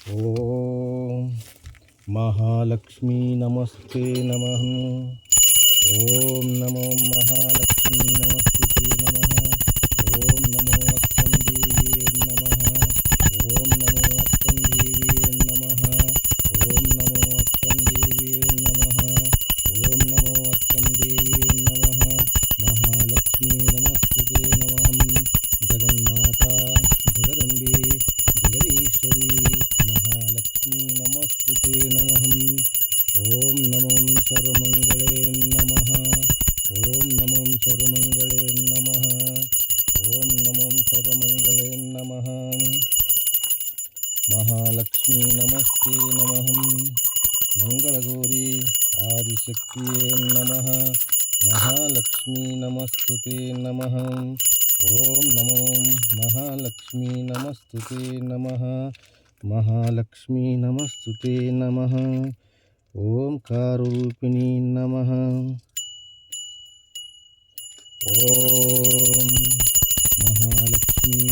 ಓಂ ಮಹಾಲಕ್ಷ್ಮೀ ನಮಸ್ತೆ ನಮಃ. ಓಂ ನಮೋ ಮಹಾಲಕ್ಷ್ಮೀ ನಮಸ್ತುತೆ ನಮಃ. ಓಂ ನಮೋ ಅಕ್ಕಂ ದೇವಿಯೇ ನಮಃ. ಓಂ ನಮೋ ಅಕ್ಕಂ ದೇವಿಯೇ ನಮಃ. ಓಂ ನಮೋ ಅಕ್ಕಂ ದೇವಿಯೇ ನಮಃ. ಓಂ ನಮೋ ಅಕ್ಕಂ ದೇವಿಯೇ ನಮಃ. ಮಹಾಲಕ್ಷ್ಮೀ ನಮಸ್ತುತೆ ನಮಃ. ಜಗನ್ಮಾತಾ ಜಗದಂಬೆ ಜಗದೀಶ್ವರಿ ಮಹಾಲಕ್ಷ್ಮೀ ನಮಸ್ತುತೆ ನಮಃ. ಓಂ ನಮೋ ಸರ್ವಮಂಗಳೇ ನಮಃ. ಓಂ ನಮೋ ಸರ್ವಮಂಗಳೇ ನಮಃ. ಓಂ ನಮೋ ಸರ್ವಮಂಗಳೇ ನಮಃ. ಮಹಾಲಕ್ಷ್ಮೀ ನಮಸ್ತೆ ನಮಃ. ಮಂಗಳಗೌರಿ ಆದಿಶಕ್ತಿಯೇ ನಮಃ. ಮಹಾಲಕ್ಷ್ಮೀ ನಮಸ್ತುತೆ ನಮಃ. ಓಂ ನಮೋ ಮಹಾಲಕ್ಷ್ಮೀ ನಮಸ್ತುತೆ ನಮಃ. ಮಹಾಲಕ್ಷ್ಮೀ ನಮಸ್ತುತೆ ನಮಃ. ಓಂಕಾರರೂಪಿಣಿ ನಮಃ. ಓಂ ಮಹಾಲಕ್ಷ್ಮೀ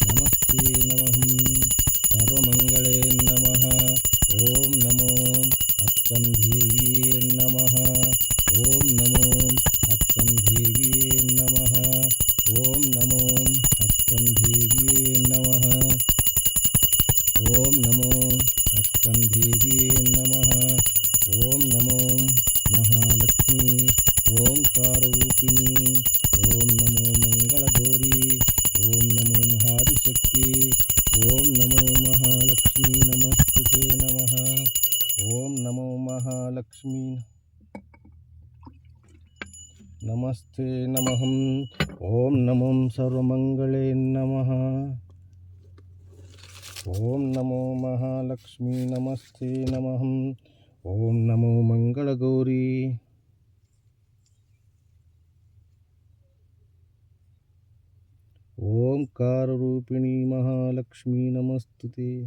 ನಮಸ್ತೆ ನಮಃ. ಸರ್ವಮಂಗಳೇ ನಮಃ. ಓಂ ನಮೋ ಅಕ್ಕಂ ದೇವಿಯೇ ನಮಃ. ಓಂ ನಮೋ ಅಕ್ಕಂ ದೇವಿಯೇ ನಮಃ. ಓಂ ನಮೋ ಅಕ್ಕಂ ದೇವಿಯೇ ನಮಃ. ಓಂ ನಮೋ ಅಕ್ಕಂ ದೇವಿಯೇ ನಮಃ. ಓಂ ನಮೋ ಮಹಾಲಕ್ಷ್ಮೀ ಓಂಕಾರರೂಪಿಣಿ. ಓಂ ನಮೋ ಮಂಗಳಗೌರಿ. ಓಂ ನಮೋ ಆದಿಶಕ್ತಿ. ಓಂ ನಮೋ ಮಹಾಲಕ್ಷ್ಮೀ ನಮಸ್ತುತೆ ನಮಃ. ಓಂ ನಮೋ ಮಹಾಲಕ್ಷ್ಮೀ ನಮಸ್ತೆ ನಮಃ. ಓಂ ನಮೋ ಸರ್ವಮಂಗಳೇ ನಮಃ. ಓಂ ನಮೋ ಮಹಾಲಕ್ಷ್ಮೀ ನಮಸ್ತೆ ನಮಃ. ಓಂ ನಮೋ ಮಂಗಳಗೌರಿ. ಓಂಕಾರರೂಪಿಣಿ ಮಹಾಲಕ್ಷ್ಮೀ ನಮಸ್ತುತೆ.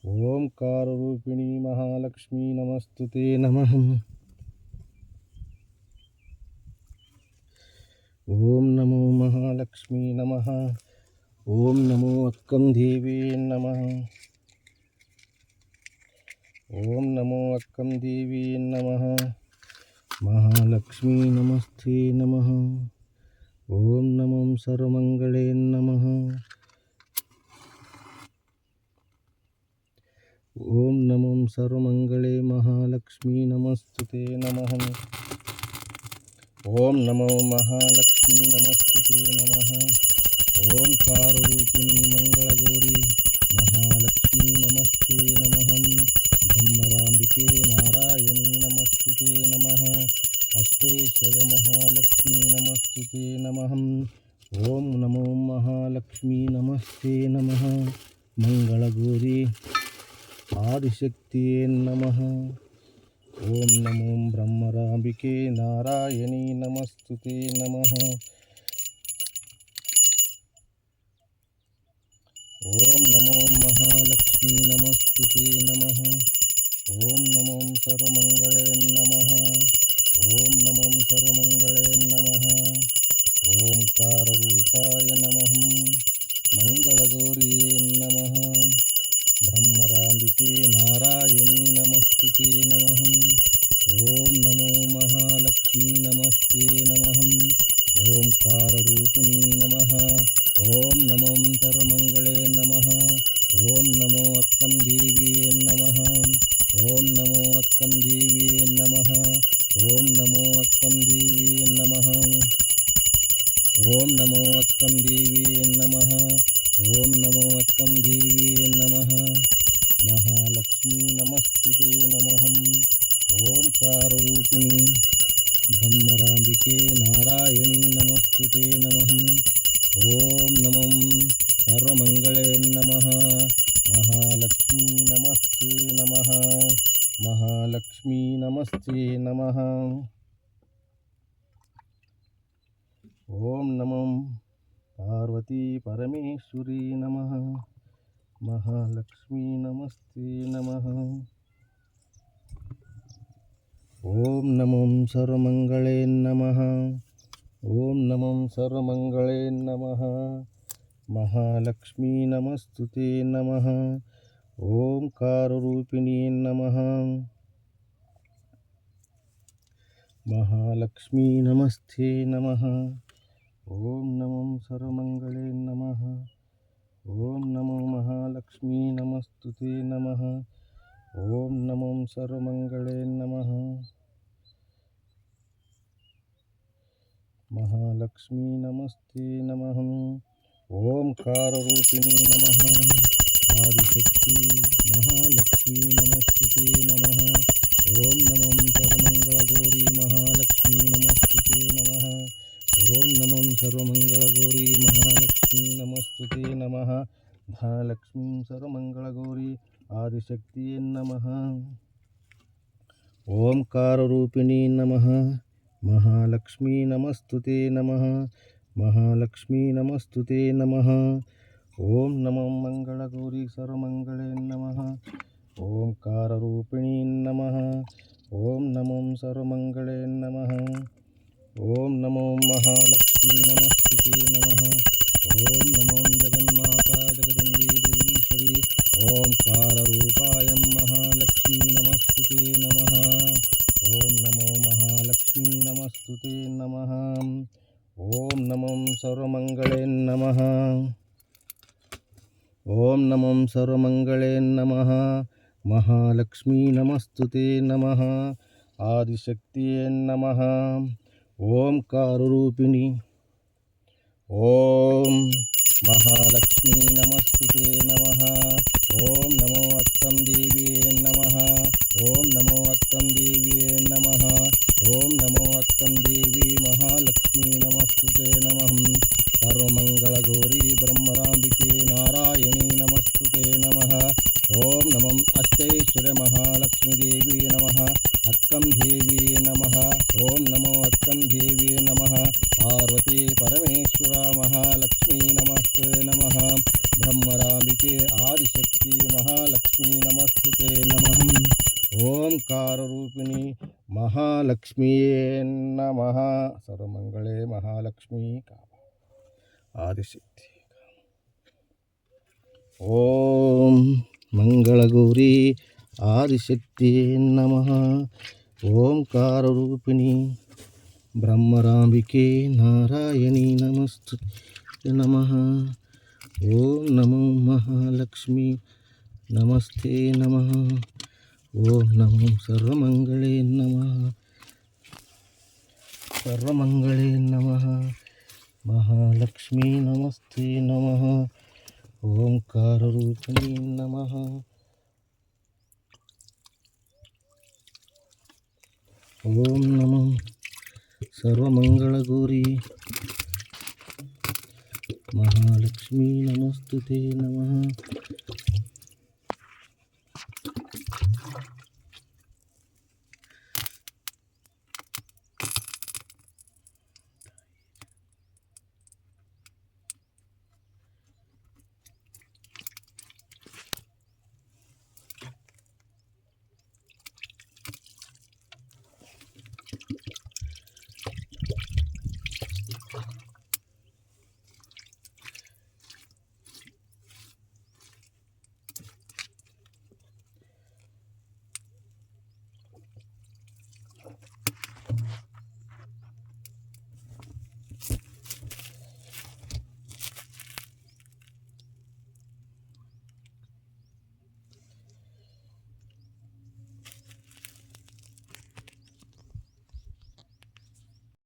ಓಂಕಾರರೂಪಿಣಿ ಮಹಾಲಕ್ಷ್ಮೀ ನಮಸ್ತುತೆ ನಮಃ. ಓಂ ನಮೋ ಮಹಾಲಕ್ಷ್ಮೀ ನಮಃ. ಓಂ ನಮೋ ಅಕ್ಕಂ ದೇವಿಯೇ ನಮಃ. ಓಂ ನಮೋ ಅಕ್ಕಂ ದೇವಿಯೇ ನಮಃ. ಮಹಾಲಕ್ಷ್ಮೀ ನಮಸ್ತೆ ನಮಃ. ಓಂ ನಮೋ ಸರ್ವಮಂಗಳೇ ನಮಃ. ಓಂ ನಮೋ ಸರ್ವಮಂಗಳೇ ಮಹಾಲಕ್ಷ್ಮೀ ನಮಸ್ತುತೆ ನಮಃ. ಓಂ ನಮೋ ಮಹಾಲಕ್ಷ್ಮೀ ನಮಸ್ತುತೆ ನಮಃ. ಓಂಕಾರರೂಪಿಣಿ ಮಂಗಳಗೌರಿ ಮಹಾಲಕ್ಷ್ಮೀ ನಮಸ್ತೆ ನಮಃ. ಬ್ರಹ್ಮರಾಂಬಿಕೆ ನಾರಾಯಣಿ ನಮಸ್ತುತೆ ನಮಃ. ಅಷ್ಟೇಶ್ವರ ಮಹಾಲಕ್ಷ್ಮೀ ನಮಸ್ತುತೆ ನಮಃ. ಓಂ ನಮೋ ಮಹಾಲಕ್ಷ್ಮೀ ನಮಸ್ತೆ ನಮಃ. ಮಂಗಳಗೌರಿ ಆದಿಶಕ್ತಿಯೇ ನಮಃ. ಓಂ ನಮೋ ಬ್ರಹ್ಮರಾಂಬಿಕೆ ನಾರಾಯಣಿ ನಮಸ್ತುತೆ ನಮಃ. ಓಂ ನಮೋ ಮಹಾಲಕ್ಷ್ಮೀ ನಮಸ್ತುತೆ ನಮಃ. ಓಂ ನಮೋ ಸರ್ವಮಂಗಳೇ ನಮಃ. ಓಂ ನಮೋ ಸರ್ವಮಂಗಳೇ ನಮಃ. ಓಂಕಾರರೂಪಾಯ ನಮಃ. ಮಂಗಳಗೌರಿಯೇ ನಮಃ. ಬ್ರಹ್ಮರಾಂಬಿಕೆ ನಾರಾಯಣಿ ನಮಸ್ತುತೆ ನಮಃ. ಓಂ ನಮೋ ಮಹಾಲಕ್ಷ್ಮೀ ನಮಸ್ತೆ ನಮಃ. ಓಂಕಾರರೂಪಿಣಿ ನಮಃ. ಓಂ ನಮೋ ಸರ್ವಮಂಗಳೇ ನಮಃ. ಓಂ ನಮೋ ಅಕ್ಕಂ ದೇವಿಯೇ ನಮಃ. ಓಂ ನಮೋ ಅಕ್ಕಂ ದೇವಿಯೇ ನಮಃ. ಓಂ ನಮೋ ಅಕ್ಕಂ ದೇವಿಯೇ ನಮಃ. ಓಂ ನಮೋ ಅಕ್ಕಂ ದೇವಿಯೇ ನಮಃ. ಓಂ ನಮೋ ಅಕ್ಕಂ ದೇವಿಯೇ ನಮಃ. ಮಹಾಲಕ್ಷ್ಮೀ ನಮಸ್ತುತೆ ನಮಃ. ಓಂಕಾರರೂಪಿಣಿ ಬ್ರಹ್ಮರಾಂಬಿಕೆ ನಾರಾಯಣಿ ನಮಸ್ತುತೆ ನಮಃ. ಓಂ ನಮೋ ಸರ್ವಮಂಗಳೇ ನಮಃ. ಮಹಾಲಕ್ಷ್ಮೀ ನಮಸ್ತೆ ನಮಃ. ಮಹಾಲಕ್ಷ್ಮೀ ನಮಸ್ತೆ ನಮಃ. ಓಂ ನಮೋ ಪಾರ್ವತಿ ಪರಮೇಶ್ವರಿ ನಮಃ. ಮಹಾಲಕ್ಷ್ಮೀ ನಮಸ್ತೆ ನಮಃ. ಓಂ ನಮೋ ಸರ್ವಮಂಗಳೇ ನಮಃ. ಓಂ सर्वमङ्गले नमः महालक्ष्मी नमस्तुते नमः ओंकाररूपिणी नमः महालक्ष्मी नमस्ते नमः ओम नमो सर्वमङ्गले नमः ओम नमो महालक्ष्मी नमस्तुते नमः ओम नमो सर्वमङ्गले नमः महालक्ष्मी नमस्ते नमः ओंकाररूपिणी नमः आदिशक्ति महालक्ष्मी नमस्तुते नमः ओम नमो सर्वमङ्गलगौरी महालक्ष्मी नमस्तुते नमः ओम नमो सर्वमङ्गलगौरी महालक्ष्मी नमस्तुते नमः महालक्ष्मी सर्वमङ्गलगौरी आदिशक्ति नमः ओंकाररूपिणी नमः महालक्ष्मी नमस्तुते नमः महालक्ष्मी नमस्तुते नमः ओम नमो मंगलगौरी सर्वमंगले नमः ओंकाररूपिणी नमः ओम नमो सर्वमंगले नमः ओम नमो महालक्ष्मी नमस्तुते नमः ओम नमो जगन्माता जगदम्बे जगदीश्वरी ओंकाररूपाय महालक्ष्मी नमस्तुते नमः ओम नमो महालक्ष्मी नमस्तुते नमः ओम नमो सर्वमंगले नमः ओम नमो सर्वमंगले नमः महालक्ष्मी नमस्तुते नमः आदिशक्ति नमः ओंकाररूपिणी ओम महालक्ष्मी नमस्तुते नमः ओम नमो अक्कं देवी नमः ओम नमो अक्कं देवी नमः ओम नमो अक्कं देवी महालक्ष्मी नमस्तुते नमः सर्वमङ्गलगौरी ब्रह्मराम्बिके नारायणी नमस्तुते नमः ओम नमो अष्टैश्वर्य महालक्ष्मी देवी नमः अक्कं देवी नमः ओम नमो अक्कं देवी नमः पार्वती परमेश्वरा महालक्ष्मी नमस्ते नमः ब्रह्मराम्बिके आदिशक्ति महालक्ष्मी नमस्तुते नमः ओंकाररूपिणी महालक्ष्मी नमः सर्वमंगले महालक्ष्मी आदिशक्ति ओम मंगलगौरी आदिशक्ति नमः ओंकाररूपिणी ब्रह्मराम्बिके नारायणी नमस्तुते नमः ओम नमो महालक्ष्मी नमस्ते नमः ओम नमो सर्वमंगले नमः महालक्ष्मी नमस्ते नमः ओंकाररूपिणी नमः ओम नमो सर्वमंगलगौरी महालक्ष्मी नमस्तुते नमः